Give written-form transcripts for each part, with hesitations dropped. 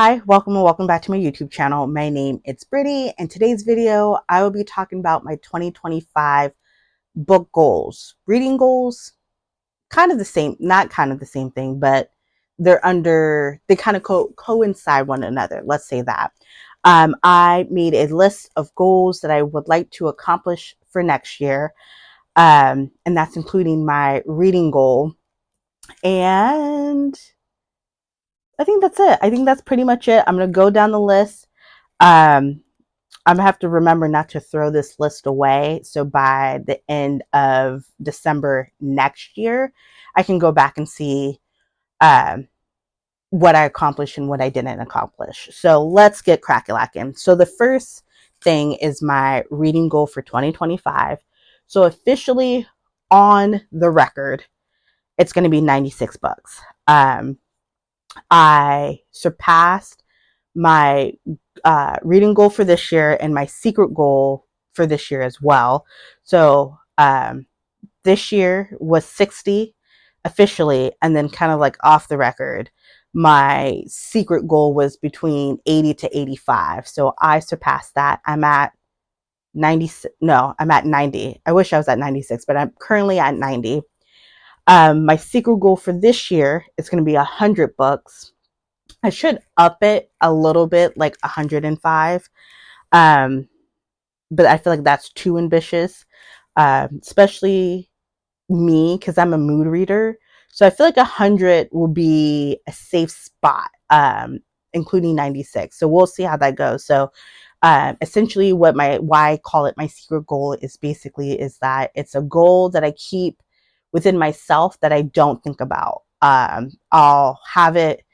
Hi, welcome and welcome back to my YouTube channel. My name is Brittany, and today's video I will be talking about my 2025 book goals. Reading goals, kind of the same, not kind of the same thing, but they kind of coincide one another. Let's say that. I made a list of goals that I would like to accomplish for next year, and that's including my reading goal. And I think that's it. I think that's pretty much it. I'm going to go down the list. Um, I'm gonna have to remember not to throw this list away. So by the end of December next year, I can go back and see um, what I accomplished and what I didn't accomplish. So let's get crack-a-lacking. So the first thing is my reading goal for 2025. So officially on the record, it's going to be 96 books. I surpassed my reading goal for this year and my secret goal for this year as well. So this year was 60 officially, and then kind of like off the record, my secret goal was between 80 to 85. So I surpassed that. I'm at 90. No, I'm at 90. I wish I was at 96, but I'm currently at 90. My secret goal for this year is going to be 100 books. I should up it a little bit, like 105. Um, but I feel like that's too ambitious, especially me, because I'm a mood reader. So I feel like 100 will be a safe spot, including 96. So we'll see how that goes. So essentially why I call it my secret goal is that it's a goal that I keep within myself that I don't think about. I'll have it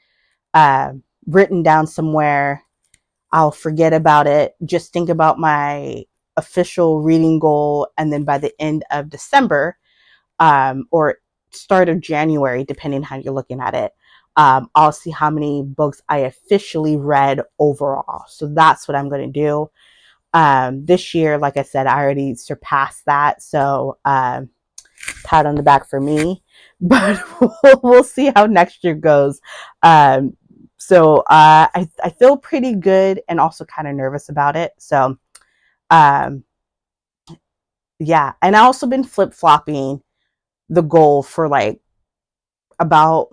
uh, written down somewhere. I'll forget about it, just think about my official reading goal, and then by the end of December, or start of January, depending how you're looking at it, I'll see how many books I officially read overall. So that's what I'm going to do. This year, like I said, I already surpassed that. So pat on the back for me. But we'll see how next year goes. I feel pretty good and also kind of nervous about it. So um, yeah, and I also been flip flopping the goal for like about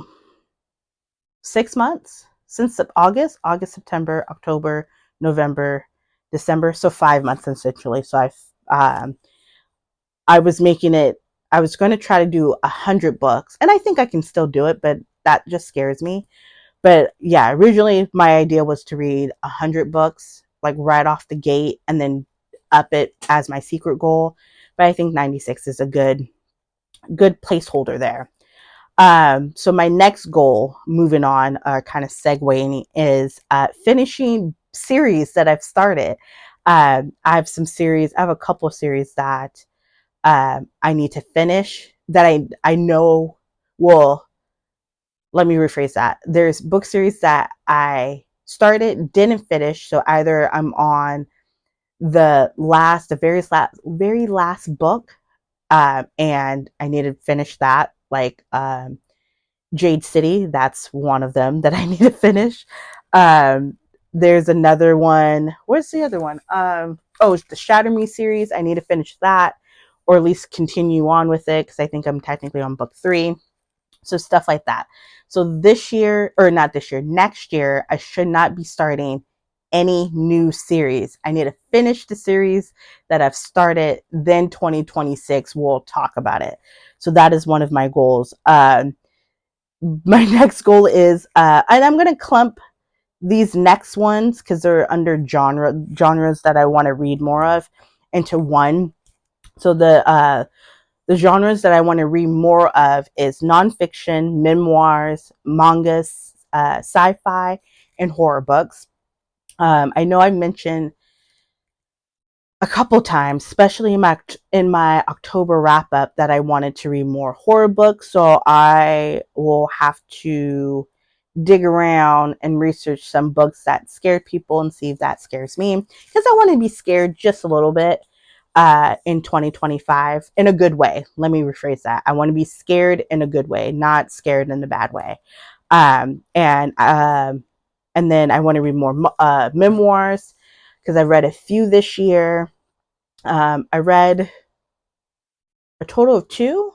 6 months since August, September, October, November, December. So 5 months essentially. So um, I was making it. I was going to try to do 100 books, and I think I can still do it, but that just scares me. But yeah, originally my idea was to read 100 books, like right off the gate, and then up it as my secret goal. But I think 96 is a good placeholder there. So my next goal, moving on, kind of segueing, is finishing series that I've started. I have some series. I have a couple of series that I need to finish that I know will. Let me rephrase that. There's book series that I started, didn't finish. So either I'm on the very last book, and I need to finish that. Like Jade City, that's one of them that I need to finish. Um, there's another one. Where's the other one? Oh, it's the Shatter Me series. I need to finish that, or at least continue on with it, because I think I'm technically on book 3. So stuff like that. So this year, or not this year, next year, I should not be starting any new series. I need to finish the series that I've started. Then 2026, we'll talk about it. So that is one of my goals. My next goal is, and I'm going to clump these next ones because they're under genres that I want to read more of into one. So the genres that I want to read more of is nonfiction, memoirs, mangas, sci-fi, and horror books. I know I mentioned a couple times, especially in my October wrap up, that I wanted to read more horror books. So I will have to dig around and research some books that scared people and see if that scares me, because I want to be scared just a little bit in 2025 in a good way. Let me rephrase that. I want to be scared in a good way, not scared in a bad way. And And then I want to read more memoirs because I read a few this year. I read a total of two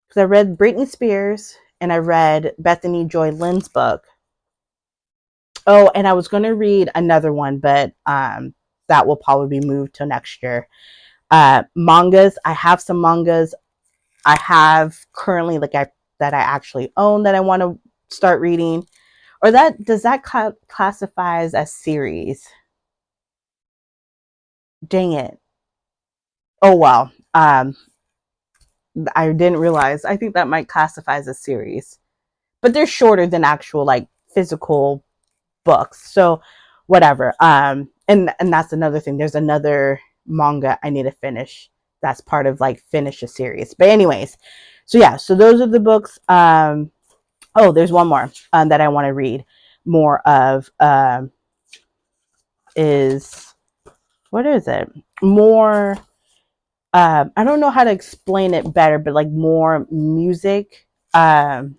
because I read Britney Spears and I read Bethany Joy Lynn's book. Oh, and I was going to read another one, but that will probably be moved till next year. Mangas. I have some mangas. I have currently that I actually own that I want to start reading. Or that does that classify as a series? Dang it. Oh well. I didn't realize. I think that might classify as a series, but they're shorter than actual like physical books. So whatever. And that's another thing. There's another manga I need to finish. That's part of like finish a series. But anyways, so yeah. So those are the books. Oh, there's one more that I want to read more of. Is what is it? More. I don't know how to explain it better, but like more music. Sorry,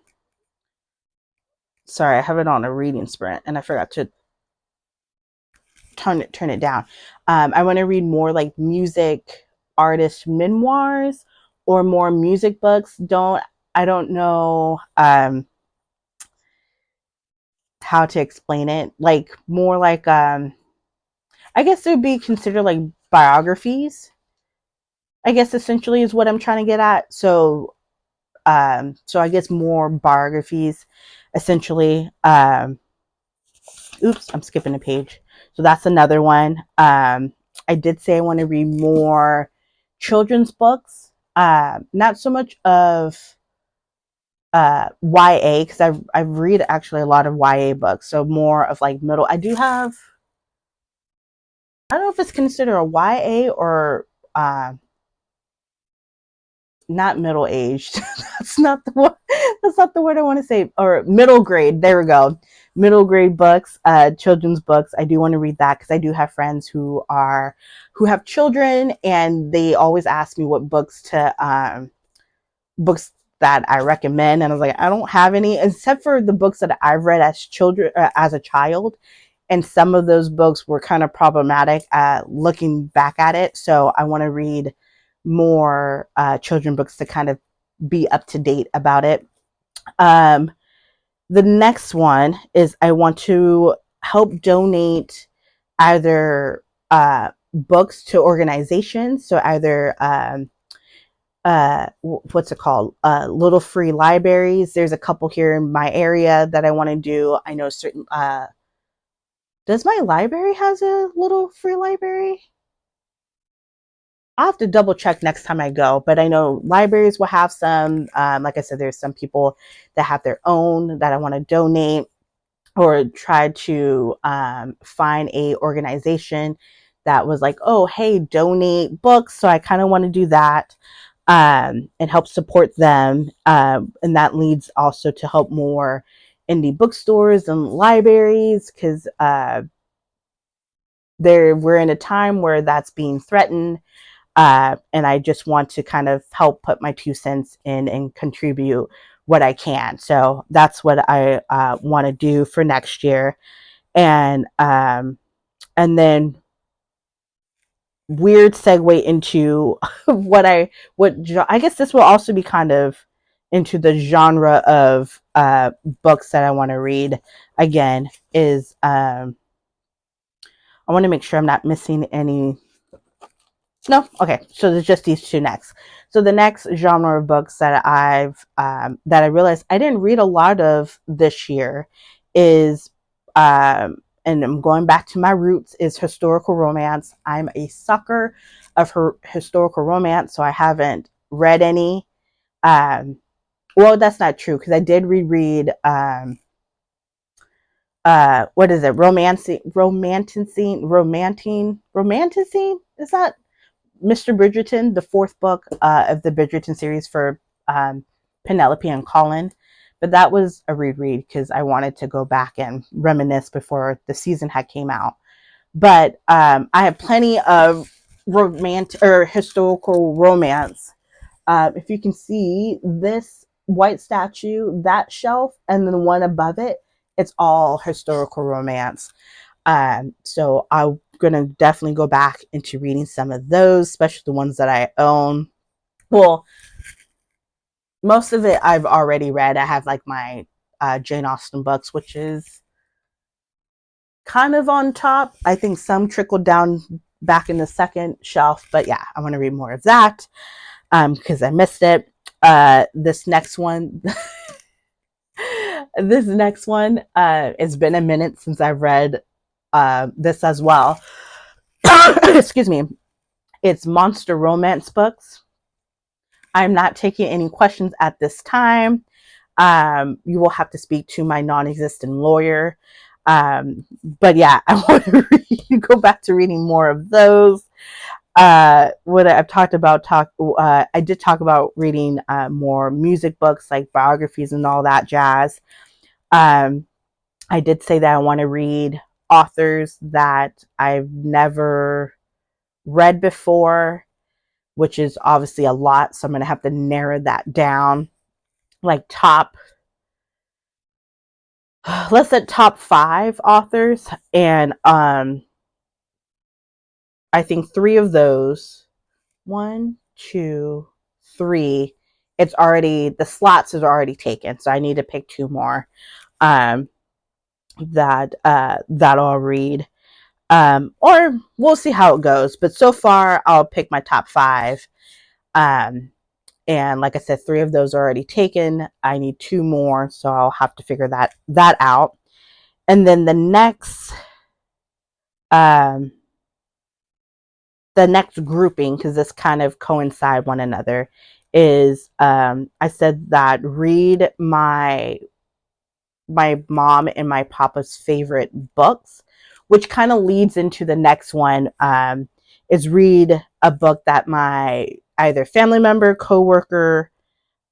I have it on a reading sprint, and I forgot to turn it down. I want to read more like music artist memoirs or more music books. I don't know how to explain it. Like more like I guess it would be considered like biographies. I guess essentially is what I'm trying to get at. So I guess more biographies essentially. Oops, I'm skipping a page. So that's another one. I did say I want to read more children's books. Not so much of YA because I read actually a lot of YA books. So more of like middle. I do have. I don't know if it's considered a YA or not middle aged. That's not the word. That's not the word I want to say. Or middle grade. There we go. Middle grade books, children's books. I do want to read that because I do have friends who have children, and they always ask me what books that I recommend, and I was like, I don't have any except for the books that I've read as a child, and some of those books were kind of problematic looking back at it. So I want to read more children books to kind of be up to date about it. The next one is I want to help donate either books to organizations. So either what's it called? Little free libraries. There's a couple here in my area that I want to do. I know certain. Does my library has a little free library? I'll have to double check next time I go, but I know libraries will have some. Like I said, there's some people that have their own that I want to donate or try to find a organization that was like, oh, hey, donate books. So I kind of want to do that and help support them. And that leads also to help more indie bookstores and libraries because we're in a time where that's being threatened. And I just want to kind of help put my 2 cents in and contribute what I can. So that's what I want to do for next year. And then weird segue into what I guess this will also be kind of into the genre of books that I want to read again is I want to make sure I'm not missing any. No, okay. So there's just these two next. So the next genre of books that I realized I didn't read a lot of this year is and I'm going back to my roots is historical romance. I'm a sucker of historical romance, so I haven't read any. Well, that's not true because I did reread what is it? Romancing? Is that Mr. Bridgerton, the fourth book of the Bridgerton series for Penelope and Colin. But that was a reread because I wanted to go back and reminisce before the season had came out. But I have plenty of romantic or historical romance. If you can see this white statue, that shelf, and then one above it it's all historical romance. So I'm gonna definitely go back into reading some of those, especially the ones that I own. Well, most of it I've already read. I have like my Jane Austen books, which is kind of on top. I think some trickled down back in the second shelf, but yeah, I want to read more of that because I missed it. This next one, it's been a minute since I've read this as well. Excuse me. It's monster romance books. I'm not taking any questions at this time. You will have to speak to my non-existent lawyer. But yeah, I want to go back to reading more of those. What I've talked about, I did talk about reading more music books like biographies and all that jazz. I did say that I want to read authors that I've never read before, which is obviously a lot. So I'm going to have to narrow that down. Like let's say top 5 authors. And I think 3 of those, 1, 2, 3, the slots is already taken. So I need to pick 2 more that I'll read. Or we'll see how it goes. But so far, I'll pick my top 5. And like I said, 3 of those are already taken. I need 2 more, so I'll have to figure that out. And then the next grouping, because this kind of coincide one another, is I said that read my mom and my papa's favorite books, which kind of leads into the next one, is read a book that my either family member, coworker,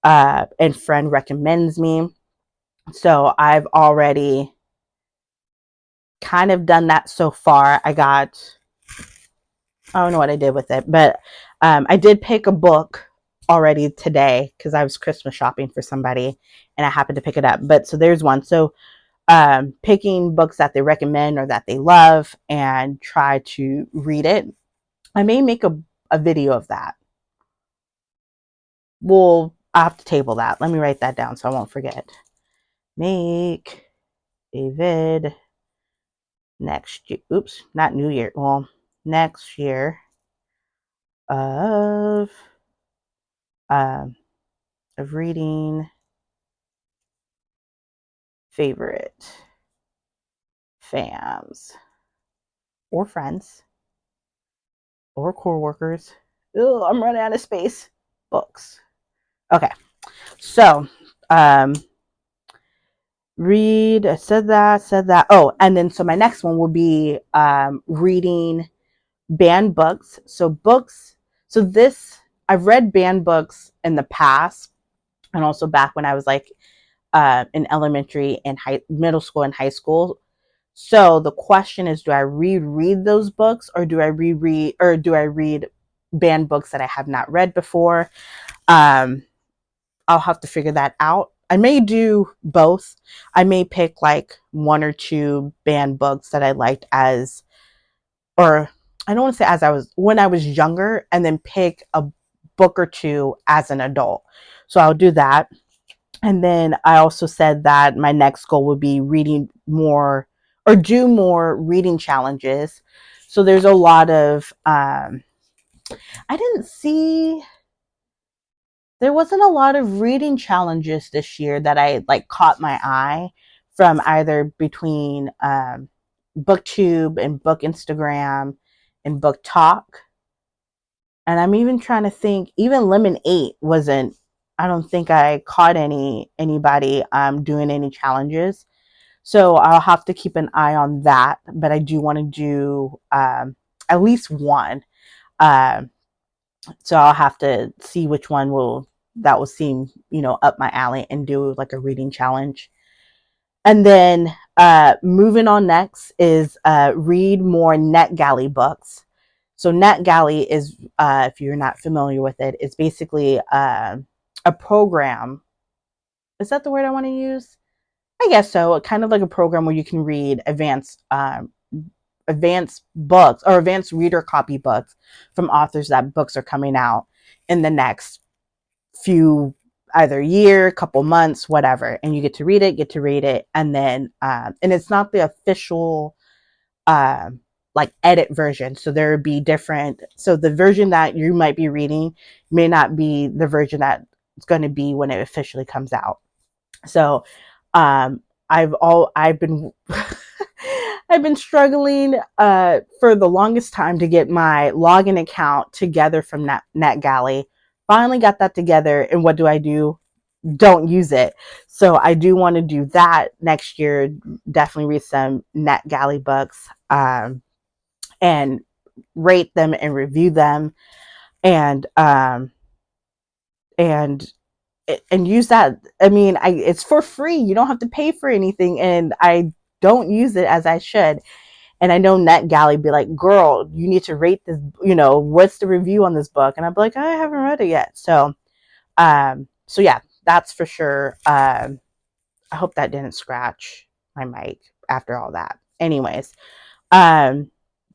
and friend recommends me. So I've already kind of done that so far. I don't know what I did with it, but I did pick a book already today because I was Christmas shopping for somebody and I happened to pick it up. But so there's one. So picking books that they recommend or that they love and try to read it. I may make a video of that. I'll have to table that. Let me write that down so I won't forget. Make a vid next year. Oops, not New Year. Well, next year of um, of reading favorite fams or friends or coworkers. Ugh, I'm running out of space. Books. Okay, so read. I said that. Oh, and then so my next one will be reading banned books. So books. So this I've read banned books in the past, and also back when I was like in elementary and middle school and high school. So the question is, do I reread those books or do I read banned books that I have not read before? I'll have to figure that out. I may do both. I may pick like 1 or 2 banned books that I liked or I don't want to say when I was younger, and then pick a book or 2 as an adult. So I'll do that. And then I also said that my next goal would be reading more or do more reading challenges. So there's a lot of, I didn't see, there wasn't a lot of reading challenges this year that I like caught my eye from either between BookTube and Book Instagram and Book Talk. And I'm even trying to think, even Lemon 8 wasn't, I don't think I caught anybody doing any challenges. So I'll have to keep an eye on that. But I do want to do at least one. So I'll have to see which one that will seem, up my alley and do like a reading challenge. And then moving on next is read more NetGalley books. So NetGalley is, if you're not familiar with it, it's basically a program. Is that the word I want to use? I guess so, kind of like a program where you can read advanced books or advanced reader copy books from authors that books are coming out in the next few either year, couple months, whatever, and you get to read it, and then and it's not the official like edit version. So there would be different. So the version that you might be reading may not be the version that it's going to be when it officially comes out. So um, I've been I've been struggling for the longest time to get my login account together from NetGalley. Finally got that together, and what do? Don't use it. So I do want to do that next year. Definitely read some NetGalley books and rate them and review them, and and and use that. I mean, it's for free. You don't have to pay for anything, and I don't use it as I should. And I know NetGalley be like, "Girl, you need to rate this. You know, what's the review on this book?" And I'm like, "I haven't read it yet." So yeah, that's for sure. I hope that didn't scratch my mic after all that. Anyways, but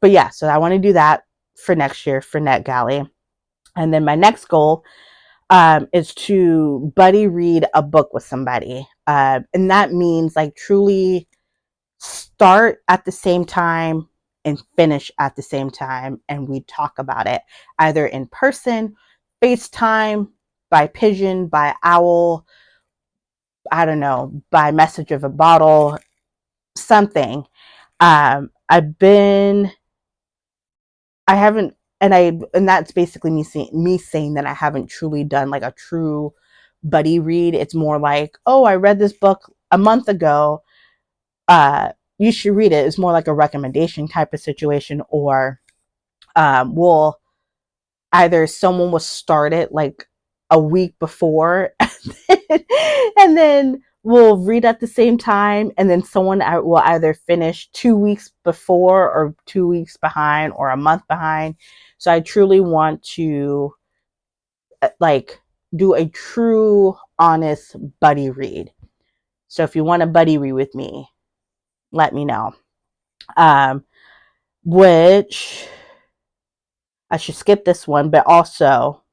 yeah, so I want to do that for next year for NetGalley, and then my next goal is to buddy read a book with somebody. And that means like truly start at the same time and finish at the same time. And we talk about it either in person, FaceTime, by pigeon, by owl, I don't know, by message of a bottle, something. I've been, I haven't, and that's basically me saying that I haven't truly done like a true buddy read. It's more like, oh, I read this book a month ago. You should read it. It's more like a recommendation type of situation, or we'll either someone will start it like a week before, and then we'll read at the same time, and then someone will either finish 2 weeks before or 2 weeks behind or a month behind. So I truly want to like do a true honest buddy read. So if you want a buddy read with me, let me know. Which I should skip this one, but also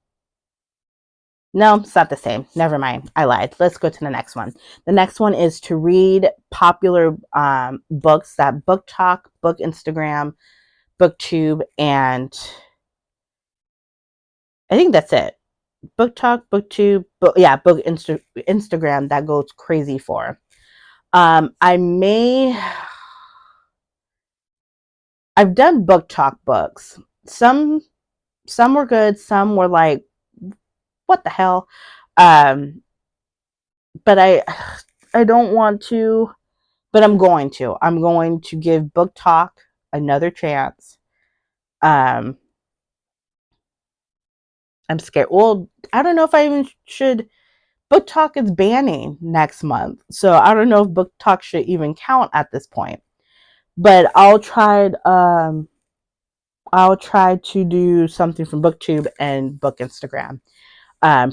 no, it's not the same. Never mind. I lied. Let's go to the next one. The next one is to read popular books that Book Talk, Book Instagram, BookTube, and I think that's it. Book Talk, BookTube, Instagram that goes crazy for. I may. I've done Book Talk books. Some were good. Some were like, what the hell? Um, but I don't want to. But I'm going to. I'm going to give Book Talk another chance. Um, I'm scared. Well, I don't know if I even should. Book Talk is banning next month, so I don't know if Book Talk should even count at this point. But I'll try to do something from BookTube and Book Instagram,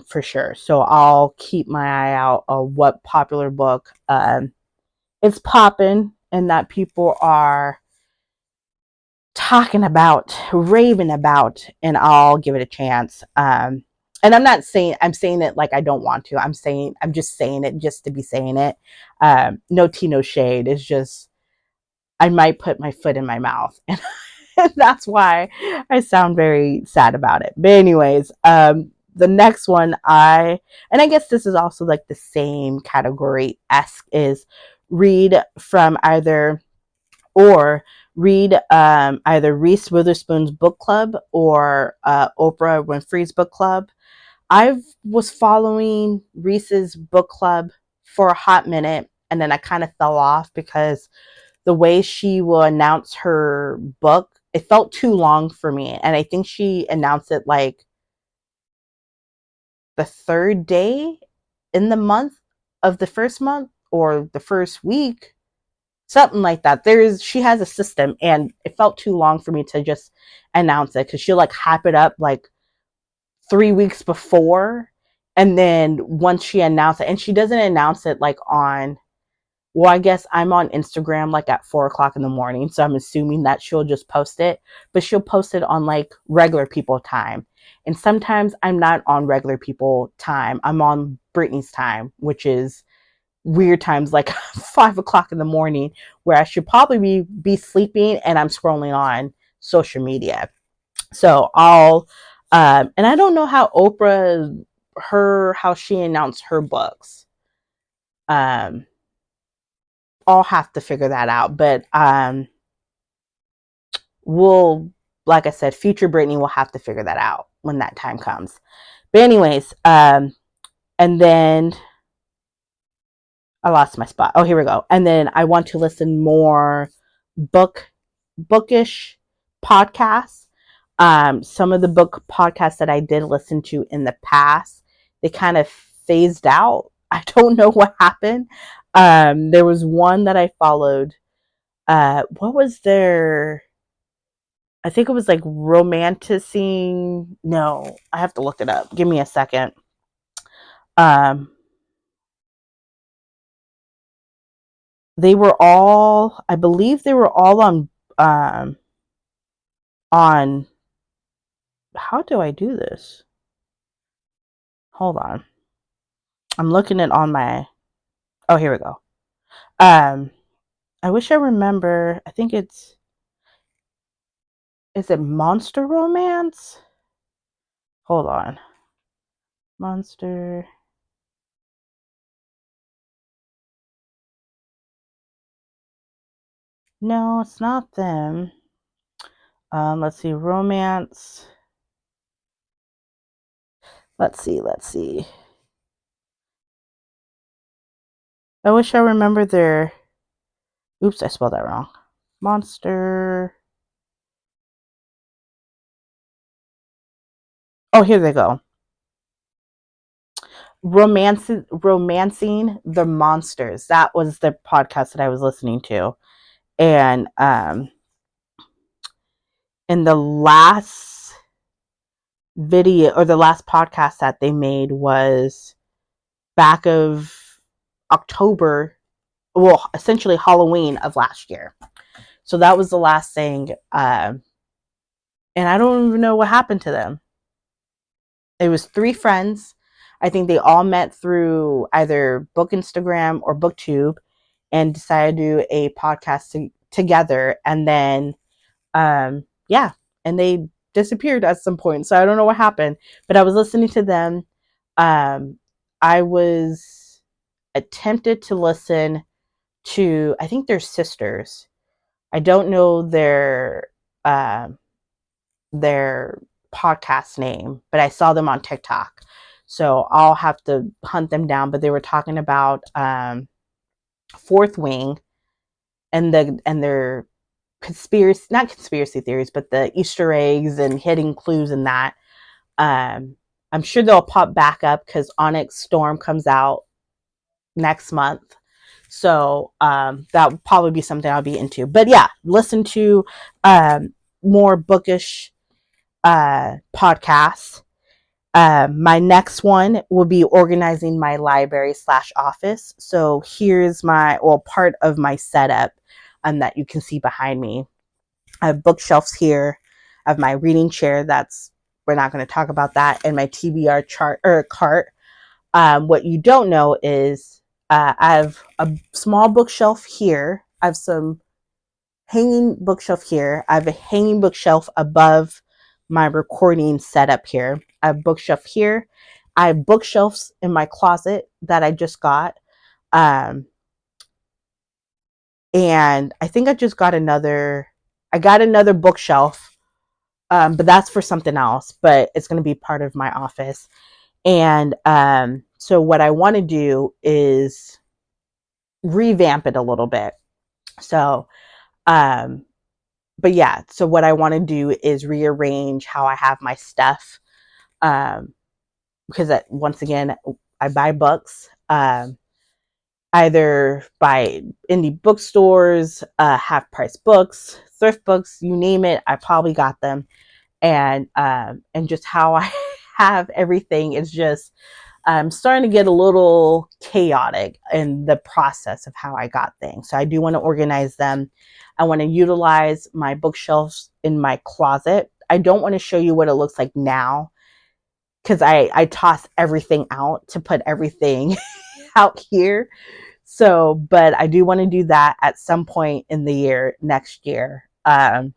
for sure. So I'll keep my eye out on what popular book it's popping and that people are talking about, raving about, and I'll give it a chance. And I'm not saying I'm saying it like I don't want to. I'm just saying it just to be saying it. No tea, no shade. It's just I might put my foot in my mouth, and that's why I sound very sad about it. But anyways, the next one and I guess this is also like the same category esque is read from either Reese Witherspoon's book club or Oprah Winfrey's book club. I was following Reese's book club for a hot minute, and then I kind of fell off because the way she will announce her book, it felt too long for me. And I think she announced it like the third day in the month of the first month or the first week, something like that. She has a system, and it felt too long for me to just announce it because she'll like hype it up like 3 weeks before, and then once she announced it, and she doesn't announce it like on well, I guess I'm on Instagram like at 4 o'clock in the morning. So I'm assuming that she'll just post it, but she'll post it on like regular people time. And sometimes I'm not on regular people time. I'm on Brittany's time, which is weird times like 5 o'clock in the morning where I should probably be sleeping and I'm scrolling on social media. So and I don't know how how she announced her books. Um, I'll have to figure that out. But we'll, like I said, future Brittany will have to figure that out when that time comes. But anyways, and then I lost my spot. Oh, here we go. And then I want to listen more bookish podcasts. Some of the book podcasts that I did listen to in the past, they kind of phased out. I don't know what happened. There was one that I followed. What was their? I think it was like romancing. No, I have to look it up. Give me a second. Um, I believe they were all on, how do I do this? Hold on. I'm looking at on my, oh, here we go. I wish I remember, I think is it Monster Romance? Hold on. Monster. No, it's not them. Let's see, romance. Let's see. I wish I remember their, oops, I spelled that wrong. Monster. Oh, here they go. Romancing the Monsters. That was the podcast that I was listening to. And in the last video or the last podcast that they made was back of October, well, essentially Halloween of last year. So that was the last thing. And I don't even know what happened to them. It was 3 friends. I think they all met through either Book Instagram or BookTube and decided to do a podcast together. And then, yeah, and they disappeared at some point. So I don't know what happened, but I was listening to them. I was attempted to listen to, I think they're sisters. I don't know their podcast name, but I saw them on TikTok. So I'll have to hunt them down. But they were talking about Fourth Wing and their conspiracy, not conspiracy theories, but the Easter eggs and hidden clues in that. I'm sure they'll pop back up because Onyx Storm comes out next month. So that would probably be something I'll be into. But yeah, listen to more bookish podcasts. My next one will be organizing my library/office. So here's part of my setup that you can see behind me. I have bookshelves here. I have my reading chair. We're not going to talk about that. And my TBR cart. What you don't know is I have a small bookshelf here. I have some hanging bookshelf here. I have a hanging bookshelf above my recording setup here. I have a bookshelf here. I have bookshelves in my closet that I just got. And I think I just got another bookshelf, but that's for something else, but it's going to be part of my office. And so what I want to do is revamp it a little bit. So, but yeah, so what I want to do is rearrange how I have my stuff. Because once again, I buy books, either by indie bookstores, half price books, thrift books, you name it, I probably got them. And just how I have everything is just I'm starting to get a little chaotic in the process of how I got things. So I do want to organize them. I want to utilize my bookshelves in my closet. I don't want to show you what it looks like now because I toss everything out to put everything out here. So, but I do want to do that at some point in the year, next year. And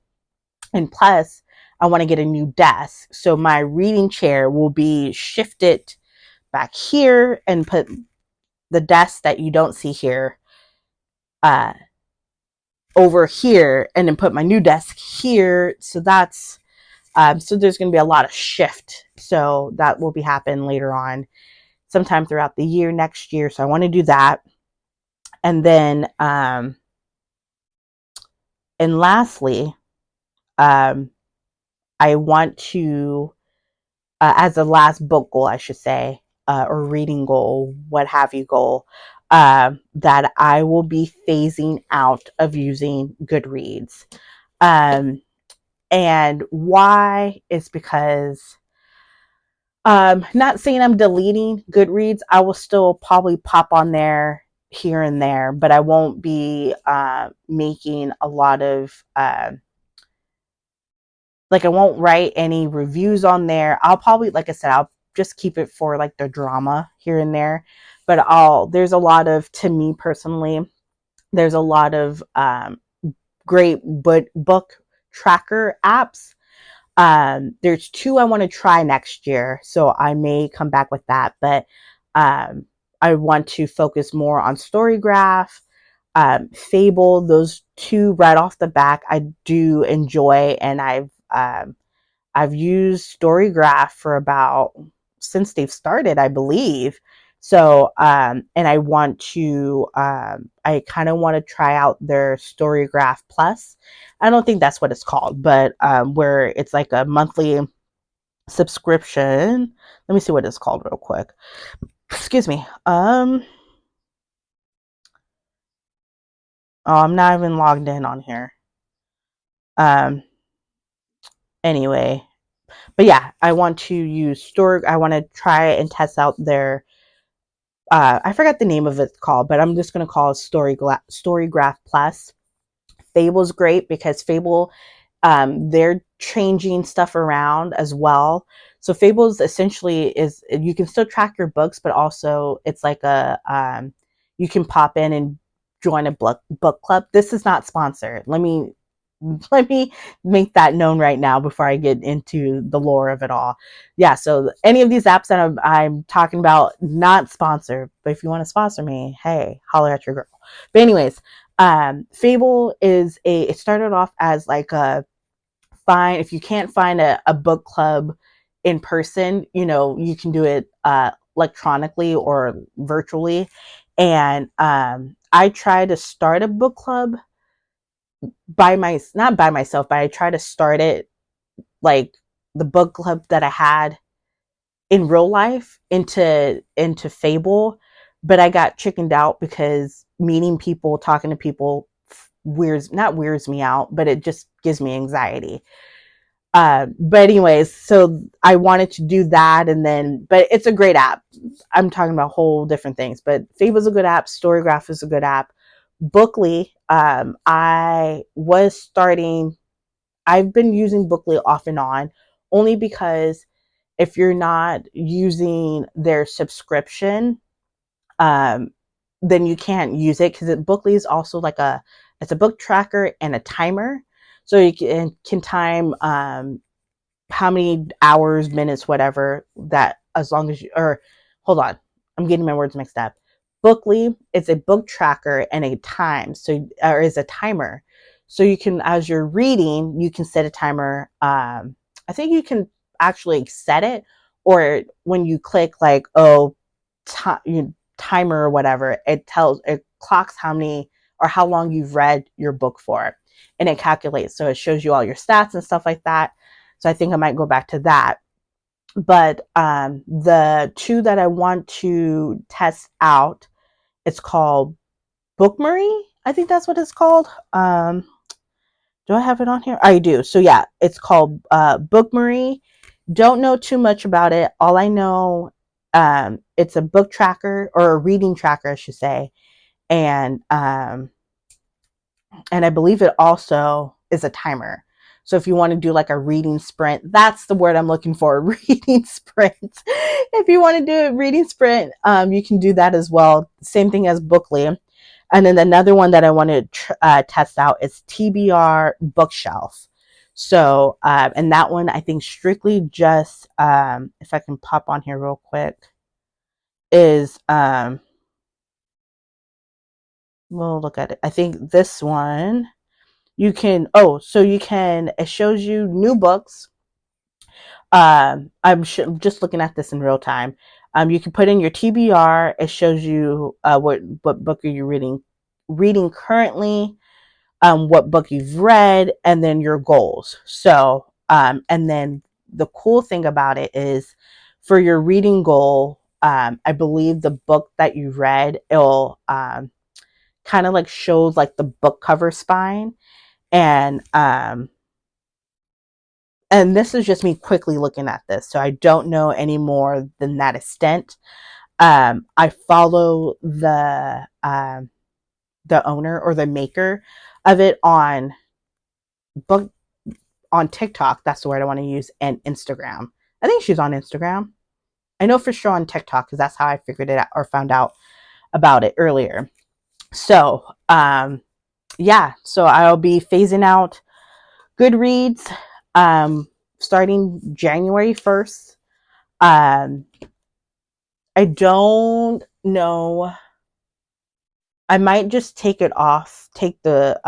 plus, I want to get a new desk. So my reading chair will be shifted back here and put the desk that you don't see here uh, over here, and then put my new desk here. So that's so there's going to be a lot of shift. So that will be happen later on, sometime throughout the year, next year. So I want to do that, and then and lastly, I want to as a last book goal, I should say, or reading goal, what have you goal, that I will be phasing out of using Goodreads. And why is because, not saying I'm deleting Goodreads, I will still probably pop on there here and there, but I won't be making a lot of like I won't write any reviews on there. I'll probably, like I said, I'll just keep it for like the drama here and there. But there's a lot of, to me personally, there's a lot of great book tracker apps. There's two I want to try next year, so I may come back with that. But I want to focus more on Storygraph, Fable. Those two right off the back, I do enjoy, and I've used Storygraph for about since they've started, I believe. So, and I want to, I kind of want to try out their Storygraph Plus. I don't think that's what it's called, but where it's like a monthly subscription. Let me see what it's called real quick. Excuse me. Oh, I'm not even logged in on here. Um, anyway, but yeah, I want to use Story. I want to try and test out their I forgot the name of it called, but I'm just going to call it Storygraph Plus. Fable's great because Fable, they're changing stuff around as well. So Fables essentially is, you can still track your books, but also it's like you can pop in and join a book club. This is not sponsored. Let me make that known right now before I get into the lore of it all. Yeah, so any of these apps that I'm talking about, not sponsored, but if you want to sponsor me, hey, holler at your girl. But anyways, Fable it started off as like if you can't find a book club in person, you can do it electronically or virtually. And I tried to start a book club not by myself, but I try to start it like the book club that I had in real life into Fable, but I got chickened out because meeting people, talking to people weirds me out, but it just gives me anxiety. But anyways, so I wanted to do that, but it's a great app. I'm talking about whole different things, but Fable's a good app. Storygraph is a good app. Bookly, I've been using Bookly off and on, only because if you're not using their subscription, then you can't use it, because Bookly is also like it's a book tracker and a timer. So you can time how many hours, minutes, whatever, that as long as hold on, I'm getting my words mixed up. Bookly, it's a book tracker and is a timer. So you can, as you're reading, you can set a timer. I think you can actually set it, or when you click like, timer or whatever, it clocks how many or how long you've read your book for, and it calculates. So it shows you all your stats and stuff like that. So I think I might go back to that. But the two that I want to test out, it's called Bookmary. I think that's what it's called. Do I have it on here? I do. So yeah, it's called Bookmary. Don't know too much about it. All I know, it's a book tracker, or a reading tracker, I should say. And I believe it also is a timer. So if you want to do like a reading sprint, that's the word I'm looking for, reading sprint. If you want to do a reading sprint, you can do that as well. Same thing as Bookly. And then another one that I want to test out is TBR Bookshelf. So, and that one, I think strictly just, if I can pop on here real quick, is, we'll look at it. I think this one, you can, it shows you new books. I'm just looking at this in real time. You can put in your TBR. It shows you what book are you reading currently, what book you've read, and then your goals. So, and then the cool thing about it is, for your reading goal, I believe the book that you read, it'll kind of like shows like the book cover spine, and this is just me quickly looking at this, so I don't know any more than that extent. I follow the owner or the maker of it on book on TikTok. That's the word I want to use, and Instagram. I think she's on Instagram. I know for sure on TikTok, because that's how I figured it out or found out about it earlier. So, yeah. So I'll be phasing out Goodreads, starting January 1st. I don't know. I might just take it off, take Goodreads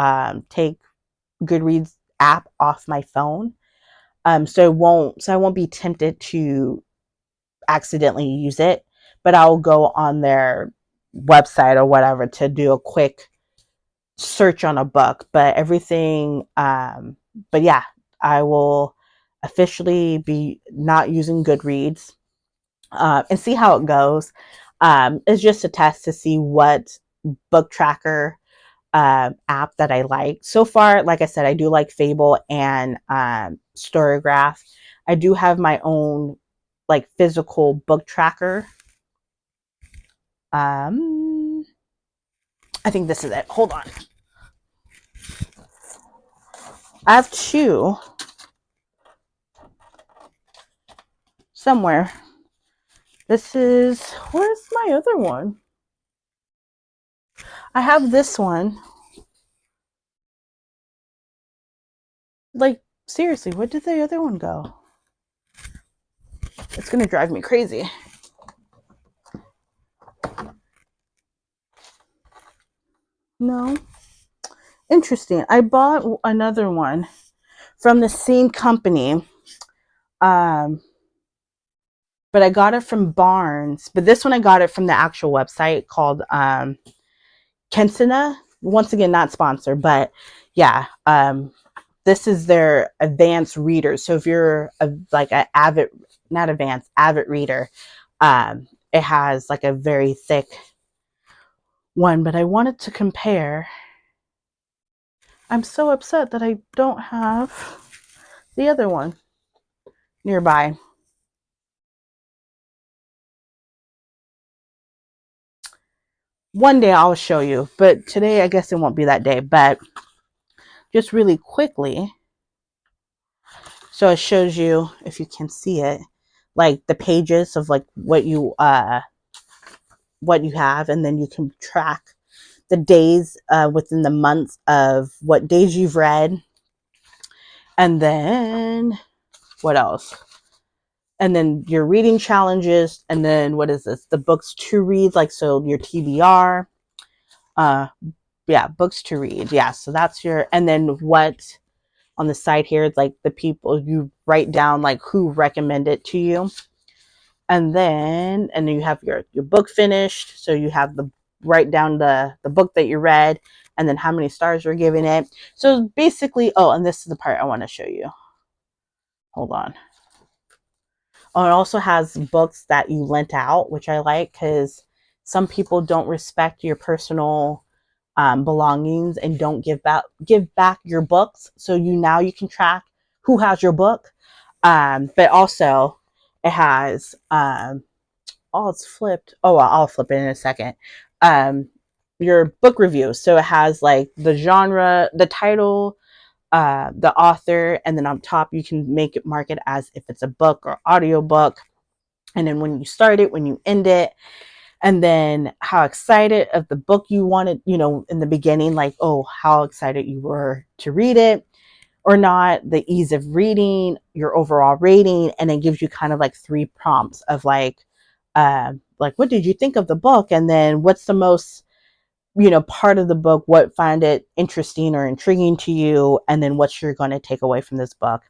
app off my phone. So I won't be tempted to accidentally use it, but I'll go on their website or whatever to do a quick search on a book. But yeah, I will officially be not using Goodreads, and see how it goes. It's just a test to see what book tracker app that I like. So far, like I said, I do like Fable and Storygraph. I do have my own like physical book tracker. I think this is it. Hold on. I have two somewhere. Where's my other one? I have this one. Like, seriously, where did the other one go? It's going to drive me crazy. No. Interesting. I bought another one from the same company. But I got it from Barnes. But this one I got it from the actual website called Kensina. Once again, not sponsored, but yeah. This is their advanced reader. So if you're like an avid, not advanced, avid reader, it has like a very thick one. But I wanted to compare. I'm so upset that I don't have the other one nearby. One day I'll show you, but today I guess it won't be that day. But just really quickly, so it shows you, if you can see it, like the pages of like what you have, and then you can track the days within the months of what days you've read, and then what else? And then your reading challenges, and then what is this? The books to read, like, so your TBR, yeah, books to read, yeah. So that's your, and then what on the side here, it's like the people you write down, like who recommended to you, and then you have your book finished. So you have the write down the book that you read, and then how many stars you're giving it. So basically, oh, and this is the part I want to show you. Hold on. Oh, it also has books that you lent out, which I like, because some people don't respect your personal belongings and don't give back your books. So now you can track who has your book. But also it has Oh, it's flipped. Oh, well, I'll flip it in a second. Um, your book review. So it has like the genre, the title, the author, and then on top you can make it mark it as if it's a book or audiobook. And then when you start it, when you end it, and then how excited of the book you wanted, in the beginning, like, oh, how excited you were to read it or not, the ease of reading, your overall rating, and it gives you kind of like 3 prompts of like what did you think of the book, and then what's the most part of the book, what find it interesting or intriguing to you, and then what you're going to take away from this book.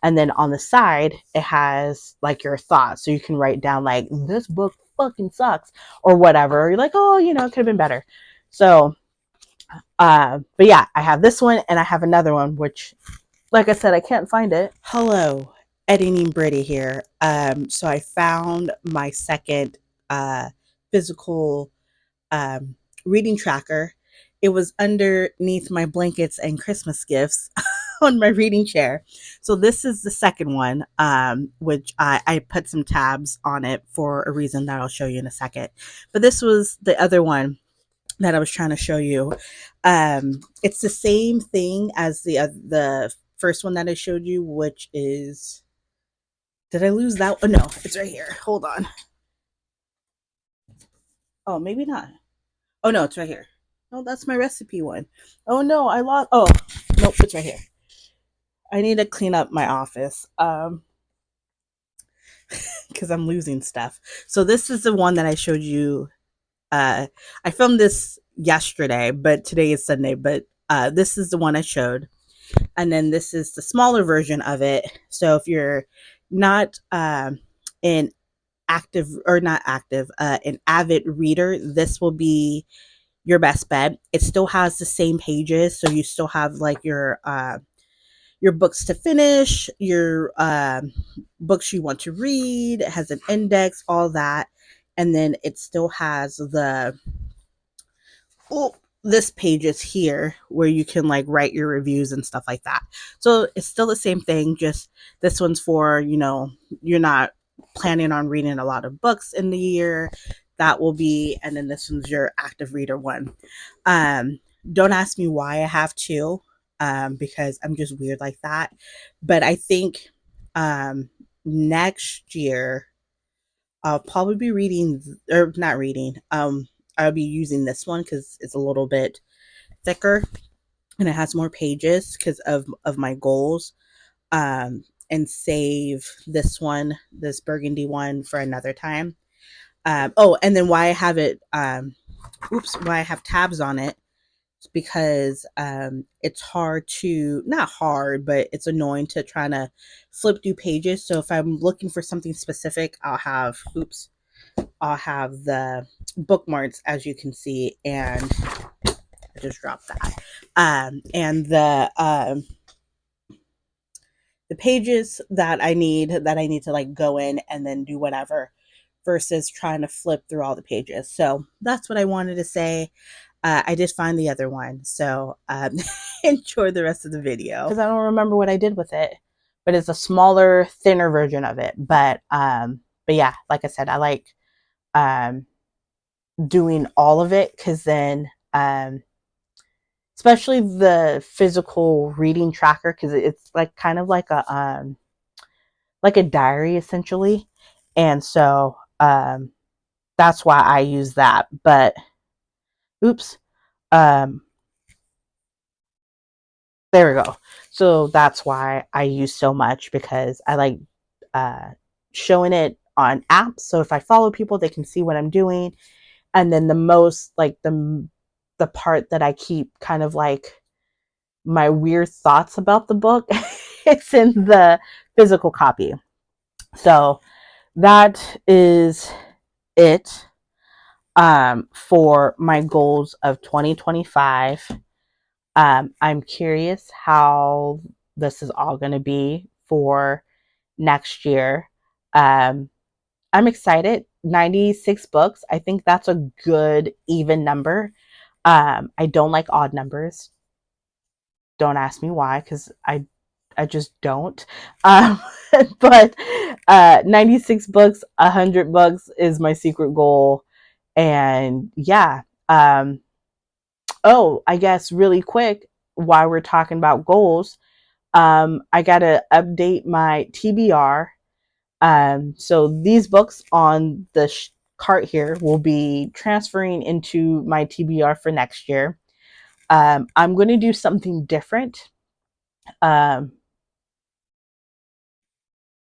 And then on the side, it has like your thoughts. So you can write down like, this book fucking sucks or whatever. You're like, oh, it could have been better. So, but yeah, I have this one and I have another one, which, like I said, I can't find it. Hello, Editing Britty here. So I found my second physical reading tracker. It was underneath my blankets and Christmas gifts on my reading chair. So this is the second one, which I put some tabs on it for a reason that I'll show you in a second. But this was the other one that I was trying to show you. It's the same thing as the first one that I showed you, which is, did I lose that? Oh no, it's right here. Hold on. Oh, maybe not. Oh no, it's right here. Oh, that's my recipe one. Oh no, I lost. Oh, nope, it's right here. I need to clean up my office. Because I'm losing stuff. So this is the one that I showed you. I filmed this yesterday, but today is Sunday. But this is the one I showed, and then this is the smaller version of it. So if you're not an active or not active, an avid reader, this will be your best bet. It still has the same pages, so you still have like your books to finish, your books you want to read. It has an index, all that, and then it still has this pages here where you can like write your reviews and stuff like that. So it's still the same thing, just this one's for you're not planning on reading a lot of books in the year. That will be, and then this one's your active reader one. Don't ask me why I have two, because I'm just weird like that. But I think next year I'll probably be reading, or not reading. I'll be using this one because it's a little bit thicker and it has more pages because of my goals. And save this one, this burgundy one, for another time. And then why I have it, why I have tabs on it, because it's hard to, not hard, but it's annoying to try to flip through pages. So if I'm looking for something specific, I'll have the bookmarks, as you can see, and I just dropped that. And the pages that I need to like go in and then do whatever, versus trying to flip through all the pages. So that's what I wanted to say. I did find the other one, so enjoy the rest of the video, because I don't remember what I did with it, but it's a smaller, thinner version of it. But yeah, like I said, I like doing all of it, because then especially the physical reading tracker, because it's like kind of like a diary essentially, and so that's why I use that. But oops, there we go. So that's why I use so much, because I like showing it on apps. So if I follow people, they can see what I'm doing. And then the most, like the part that I keep kind of like my weird thoughts about the book, it's in the physical copy. So that is it for my goals of 2025. I'm curious how this is all going to be for next year. I'm excited. 96 books. I think that's a good even number. I don't like odd numbers. Don't ask me why, because I I just don't. Um, but 96 books, 100 books is my secret goal. And yeah. Oh, I guess really quick, while we're talking about goals, I got to update my TBR. So these books on the cart here will be transferring into my TBR for next year. I'm going to do something different. Um,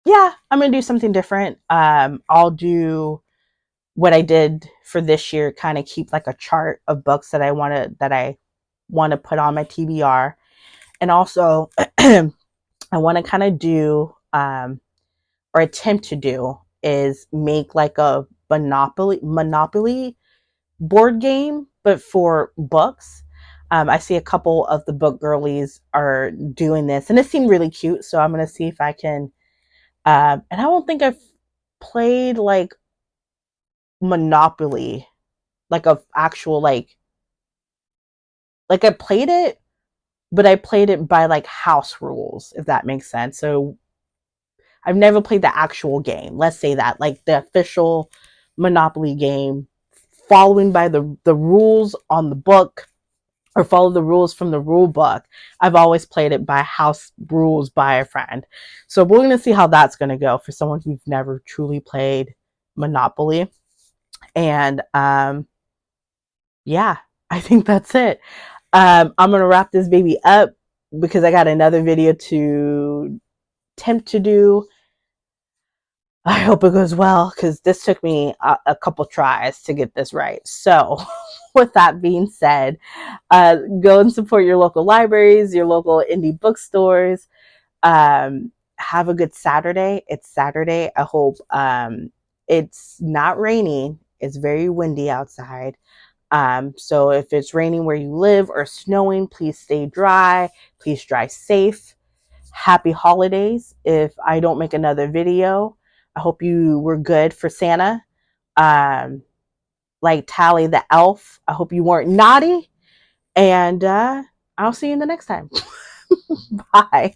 yeah, I'm going to do something different. I'll do what I did for this year, kind of keep like a chart of books that I want to put on my TBR. And also I want to kind of do or attempt to do is make like a monopoly board game, but for books. I see a couple of the book girlies are doing this, and it seemed really cute. So I'm gonna see if I can. And I don't think I've played like Monopoly, like a actual like I played it, but I played it by like house rules, if that makes sense. So I've never played the actual game. Let's say that, like the official Monopoly game, following by the rules on the book or follow the rules from the rule book. I've always played it by house rules by a friend. So we're going to see how that's going to go for someone who's never truly played Monopoly. And yeah, I think that's it. I'm going to wrap this baby up because I got another video to attempt to do. I hope it goes well because this took me a couple tries to get this right. So, with that being said, go and support your local libraries, your local indie bookstores. Have a good Saturday. It's Saturday. I hope it's not raining. It's very windy outside. So if it's raining where you live or snowing, please stay dry. Please drive safe. Happy holidays. If I don't make another video, I hope you were good for Santa. Um, like Tally the elf. I hope you weren't naughty. And I'll see you in the next time. Bye.